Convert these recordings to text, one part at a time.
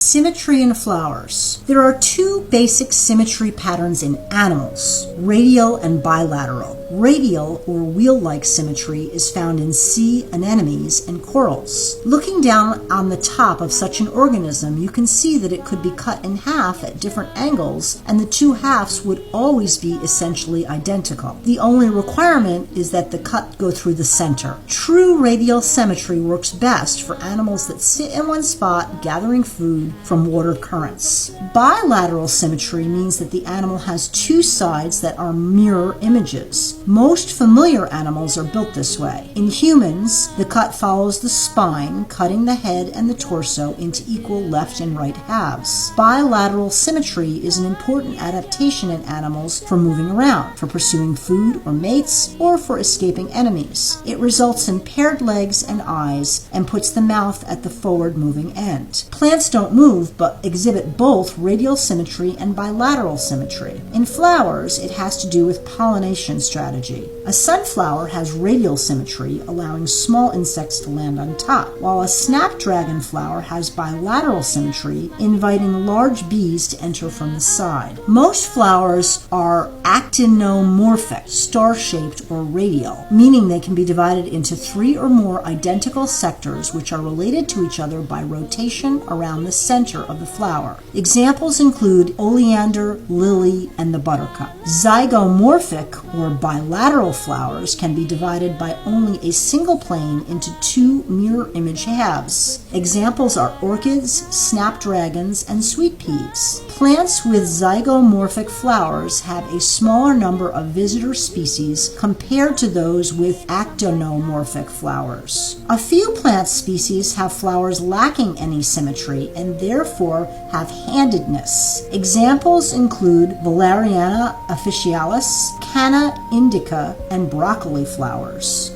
Symmetry in flowers. There are two basic symmetry patterns in animals, radial and bilateral. Radial, or wheel-like symmetry, is found in sea anemones and corals. Looking down on the top of such an organism, you can see that it could be cut in half at different angles, and the two halves would always be essentially identical. The only requirement is that the cut go through the center. True radial symmetry works best for animals that sit in one spot gathering food from water currents. Bilateral symmetry means that the animal has two sides that are mirror images. Most familiar animals are built this way. In humans, the cut follows the spine, cutting the head and the torso into equal left and right halves. Bilateral symmetry is an important adaptation in animals for moving around, for pursuing food or mates, or for escaping enemies. It results in paired legs and eyes and puts the mouth at the forward moving end. Plants don't move but exhibit both radial symmetry and bilateral symmetry. In flowers, it has to do with pollination strategy. A sunflower has radial symmetry, allowing small insects to land on top, while a snapdragon flower has bilateral symmetry, inviting large bees to enter from the side. Most flowers are actinomorphic, star-shaped or radial, meaning they can be divided into three or more identical sectors which are related to each other by rotation around the center of the flower. Examples include oleander, lily, and the buttercup. Zygomorphic or bilateral flowers can be divided by only a single plane into two mirror image halves. Examples are orchids, snapdragons, and sweet peas. Plants with zygomorphic flowers have a smaller number of visitor species compared to those with actinomorphic flowers. A few plant species have flowers lacking any symmetry and therefore have handedness. Examples include Valeriana officinalis, Canna indica, and broccoli flowers.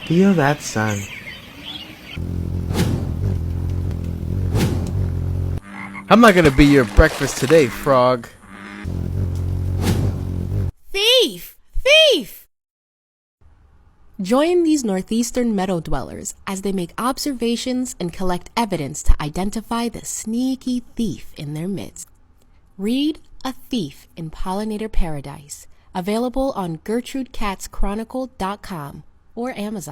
Feel that sun. I'm not gonna be your breakfast today, frog. Thief! Thief! Join these northeastern meadow dwellers as they make observations and collect evidence to identify the sneaky thief in their midst. Read A Thief in Pollinator Paradise, available on GertrudeCatsChronicle.com or Amazon.